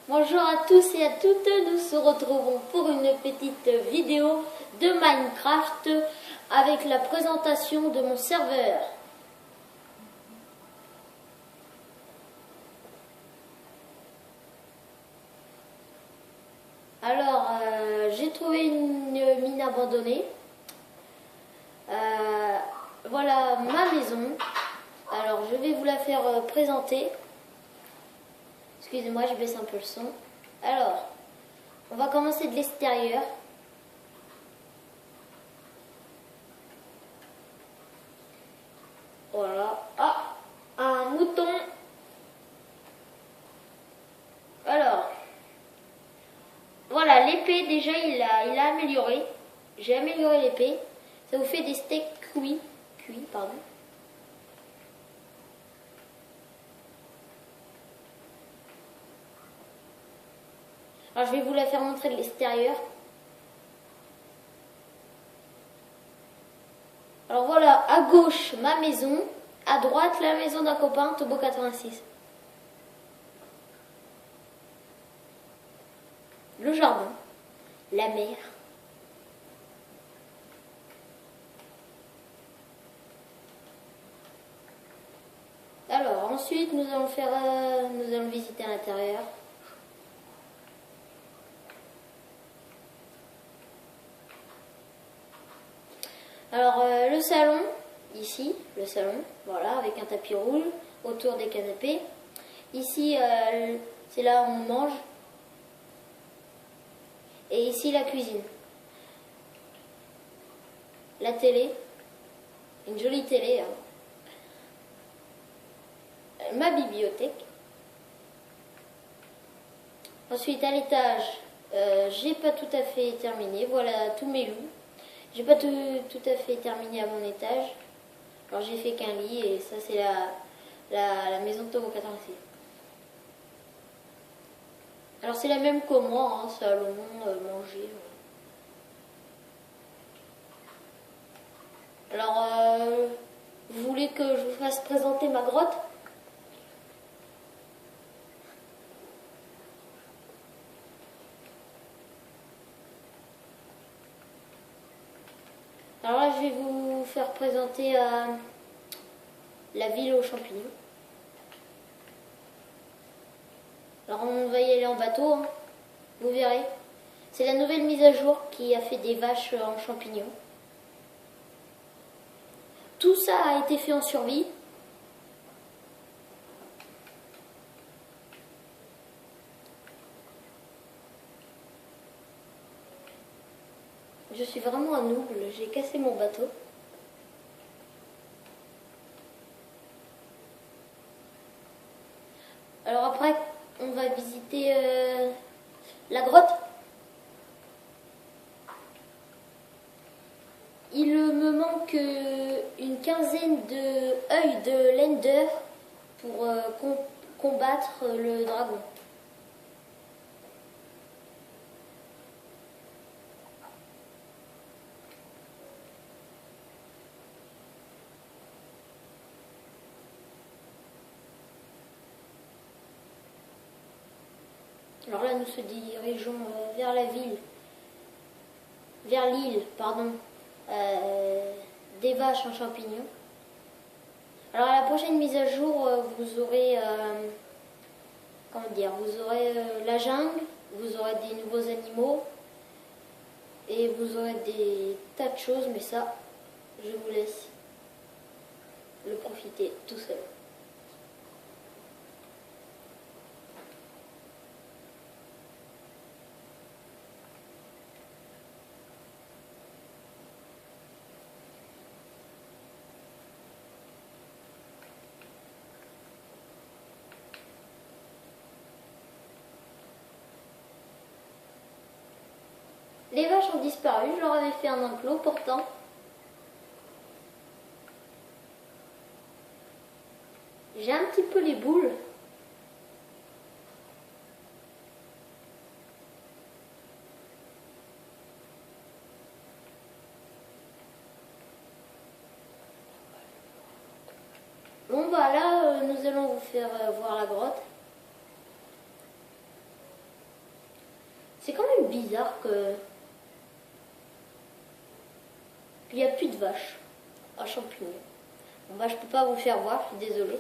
Bonjour à tous et à toutes, nous se retrouvons pour une petite vidéo de Minecraft avec la présentation de mon serveur. Alors, j'ai trouvé une mine abandonnée. Voilà ma maison. Alors, je vais vous la faire présenter. Excusez-moi, je baisse un peu le son. Alors, on va commencer de l'extérieur. Voilà. Ah, un mouton. Alors, voilà, l'épée déjà, il a amélioré. J'ai amélioré l'épée. Ça vous fait des steaks cuits, pardon. Alors, je vais vous la faire montrer de l'extérieur. Alors voilà, à gauche, ma maison. À droite, la maison d'un copain, Tobo 86. Le jardin. La mer. Alors, ensuite, nous allons visiter à l'intérieur. Alors, le salon, ici, le salon, voilà, avec un tapis rouge autour des canapés. Ici, c'est là où on mange. Et ici, la cuisine. La télé, une jolie télé. Hein. Ma bibliothèque. Ensuite, à l'étage, j'ai pas tout à fait terminé. Voilà tous mes loups. J'ai pas tout à fait terminé à mon étage. Alors j'ai fait qu'un lit et ça c'est la maison de Tobo 86. Alors c'est la même que moi, hein, salon, manger. Alors vous voulez que je vous fasse présenter ma grotte? Alors là je vais vous faire présenter la ville aux champignons. Alors on va y aller en bateau, hein. Vous verrez. C'est la nouvelle mise à jour qui a fait des vaches en champignons. Tout ça a été fait en survie. Je suis vraiment un noob, j'ai cassé mon bateau. Alors après, on va visiter la grotte. Il me manque une quinzaine de œils de l'Ender pour combattre le dragon. Alors là, nous se dirigeons vers la ville, vers l'île, pardon, des vaches en champignons. Alors à la prochaine mise à jour, vous aurez, comment dire, vous aurez la jungle, vous aurez des nouveaux animaux et vous aurez des tas de choses, mais ça, je vous laisse le profiter tout seul. Les vaches ont disparu, je leur avais fait un enclos pourtant. J'ai un petit peu les boules. Bon bah là, nous allons vous faire voir la grotte. C'est quand même bizarre que qu'il n'y a plus de vaches à Champigny. Bon bah je peux pas vous faire voir, je suis désolée.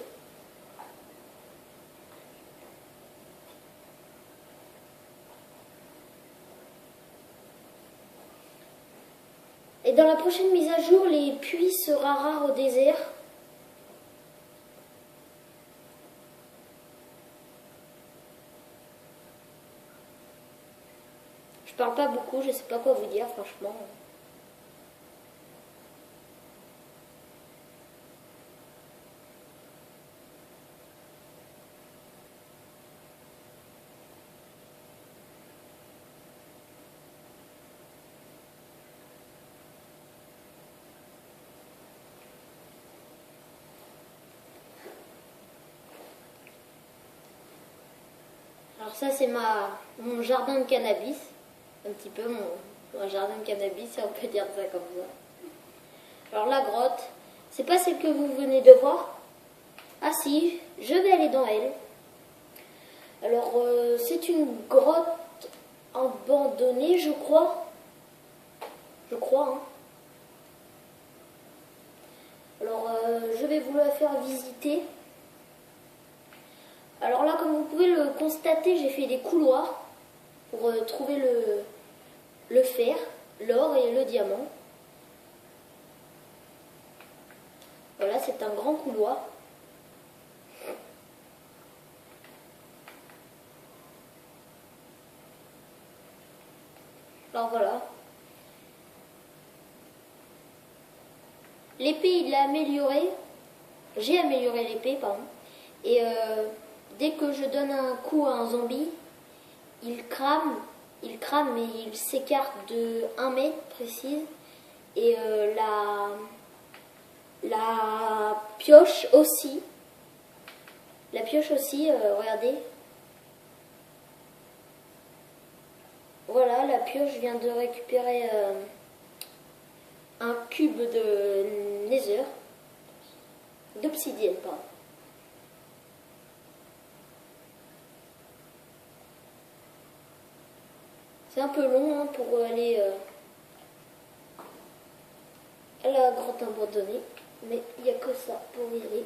Et dans la prochaine mise à jour, les puits sera rare au désert. Je parle pas beaucoup, je sais pas quoi vous dire franchement. Alors ça c'est mon jardin de cannabis. Un petit peu mon jardin de cannabis, si on peut dire ça comme ça. Alors la grotte, c'est pas celle que vous venez de voir. Ah si, je vais aller dans elle. Alors c'est une grotte abandonnée, je crois. Je crois, hein. Alors je vais vous la faire visiter. Alors là, comme vous pouvez le constater, j'ai fait des couloirs pour trouver le fer, l'or et le diamant. Voilà, c'est un grand couloir. Alors voilà. L'épée, il l'a améliorée. J'ai amélioré l'épée, pardon. Et dès que je donne un coup à un zombie, il crame et il s'écarte de 1 mètre précise. Et la pioche aussi. La pioche aussi, regardez. Voilà, la pioche vient de récupérer un cube de nether. D'obsidienne, pardon. C'est un peu long hein, pour aller à la grotte abandonnée, mais il n'y a que ça pour y aller.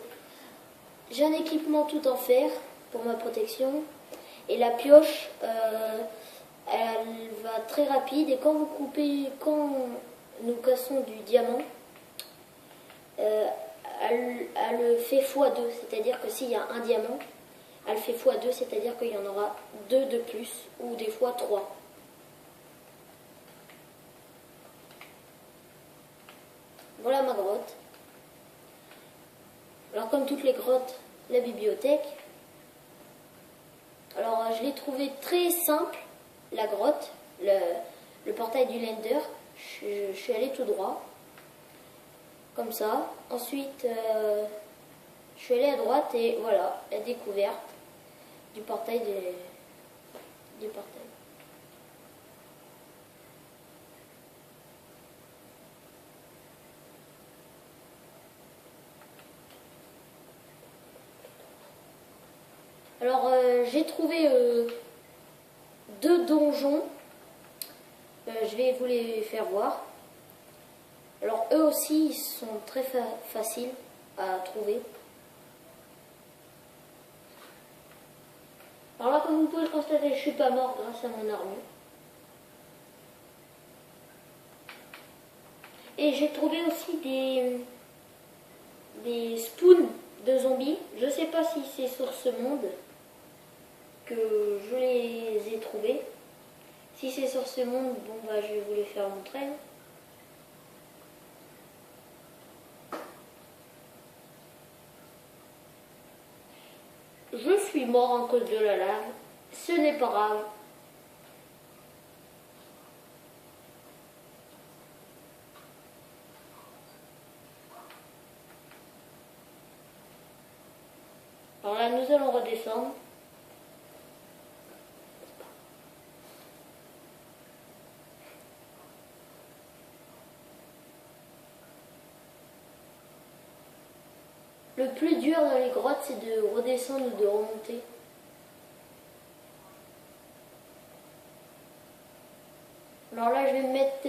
J'ai un équipement tout en fer pour ma protection, et la pioche, elle va très rapide, et quand nous cassons du diamant, elle fait x2, c'est-à-dire que s'il y a un diamant, elle fait x2, c'est-à-dire qu'il y en aura 2 de plus, ou des fois 3. Voilà ma grotte. Alors comme toutes les grottes, la bibliothèque. Alors je l'ai trouvée très simple, la grotte, le portail du Lender. Je suis allée tout droit, comme ça. Ensuite, je suis allée à droite et voilà, la découverte du portail du portail. Alors j'ai trouvé 2 donjons. Je vais vous les faire voir. Alors eux aussi ils sont très faciles à trouver. Alors là, comme vous pouvez le constater, je suis pas mort grâce à mon armure. Et j'ai trouvé aussi des spoons de zombies. Je sais pas si c'est sur ce monde que je les ai trouvés. Si c'est sur ce monde, bon bah je vais vous les faire montrer. Je suis mort à cause de la lave. Ce n'est pas grave. Alors là, nous allons redescendre. Le plus dur dans les grottes, c'est de redescendre ou de remonter. Alors là, je vais me mettre...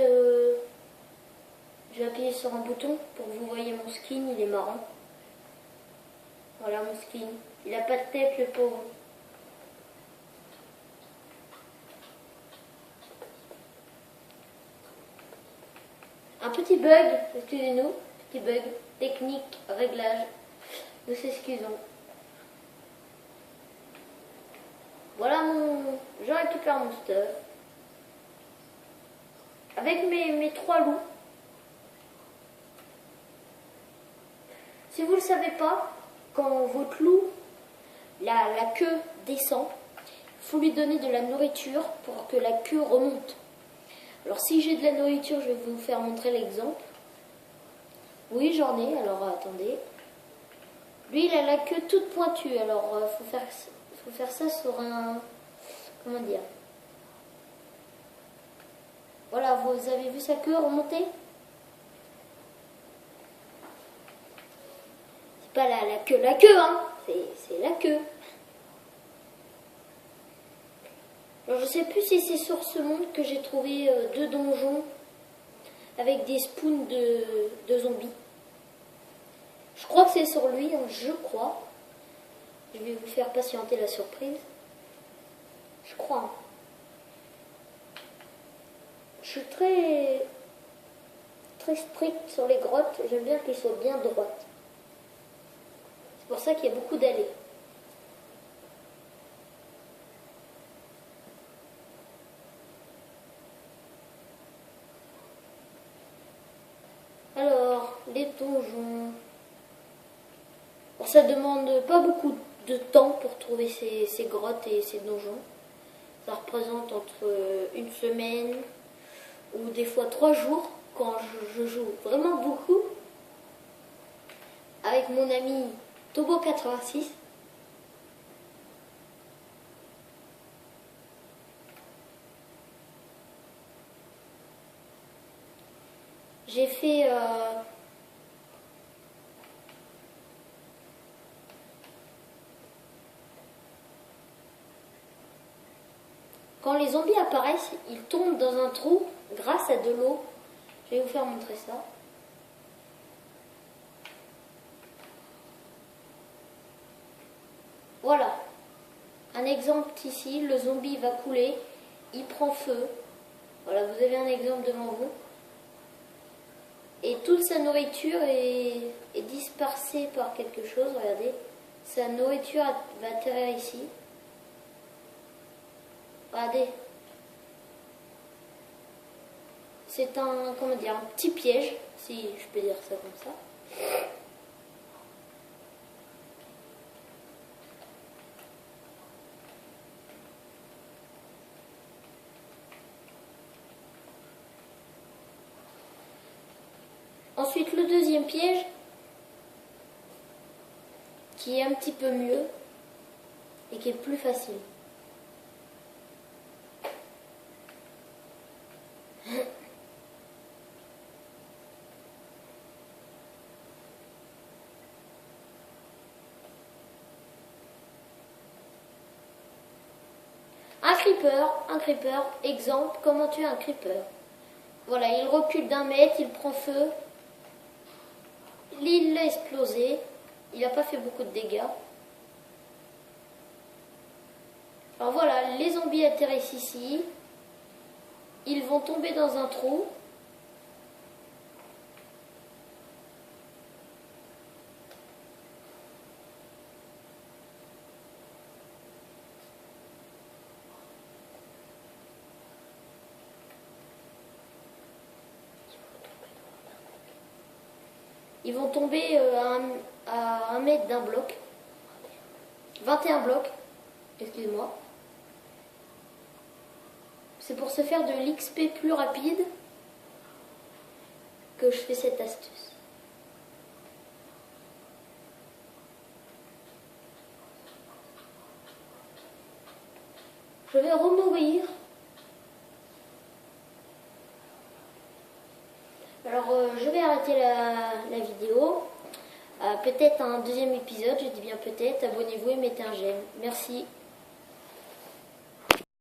je vais appuyer sur un bouton pour que vous voyez mon skin, il est marrant. Voilà mon skin. Il a pas de tête, le pauvre. Un petit bug, excusez-nous, petit bug, technique, réglage, nous s'excusons. Voilà je récupère mon stuff. Avec mes 3 loups. Si vous ne le savez pas, quand votre loup, la queue descend, il faut lui donner de la nourriture pour que la queue remonte. Alors si j'ai de la nourriture, je vais vous faire montrer l'exemple. Oui, j'en ai, alors attendez. Lui, il a la queue toute pointue, alors faut faire ça sur un... Comment dire? Voilà, vous avez vu sa queue remonter? C'est pas la queue, hein, c'est la queue. Alors, je sais plus si c'est sur ce monde que j'ai trouvé 2 donjons avec des spoons de zombies. Je crois que c'est sur lui, hein, je crois. Je vais vous faire patienter la surprise. Je crois. Hein. Je suis très strict sur les grottes. J'aime bien qu'elles soient bien droites. C'est pour ça qu'il y a beaucoup d'allées. Alors, les donjons. Bon, ça demande pas beaucoup de temps pour trouver ces grottes et ces donjons. Ça représente entre 1 semaine ou des fois 3 jours quand je joue vraiment beaucoup avec mon ami Tobo86. J'ai fait quand les zombies apparaissent, ils tombent dans un trou grâce à de l'eau. Je vais vous faire montrer ça. Voilà. Un exemple ici, le zombie va couler, il prend feu. Voilà, vous avez un exemple devant vous. Et toute sa nourriture est dispersée par quelque chose, regardez. Sa nourriture va atterrir ici. Regardez. C'est un petit piège, si je peux dire ça comme ça. Ensuite, le deuxième piège, qui est un petit peu mieux et qui est plus facile. Un creeper, exemple, comment tuer un creeper. Voilà, il recule d'1 mètre, il prend feu, il l'a explosé, il n'a pas fait beaucoup de dégâts. Alors voilà, les zombies atterrissent ici, ils vont tomber dans un trou. Ils vont tomber à 1 mètre d'un bloc. 21 blocs, excusez-moi. C'est pour se faire de l'XP plus rapide que je fais cette astuce. Je vais remourir. Alors je vais arrêter la vidéo. Peut-être un deuxième épisode, je dis bien peut-être. Abonnez-vous et mettez un j'aime. Merci.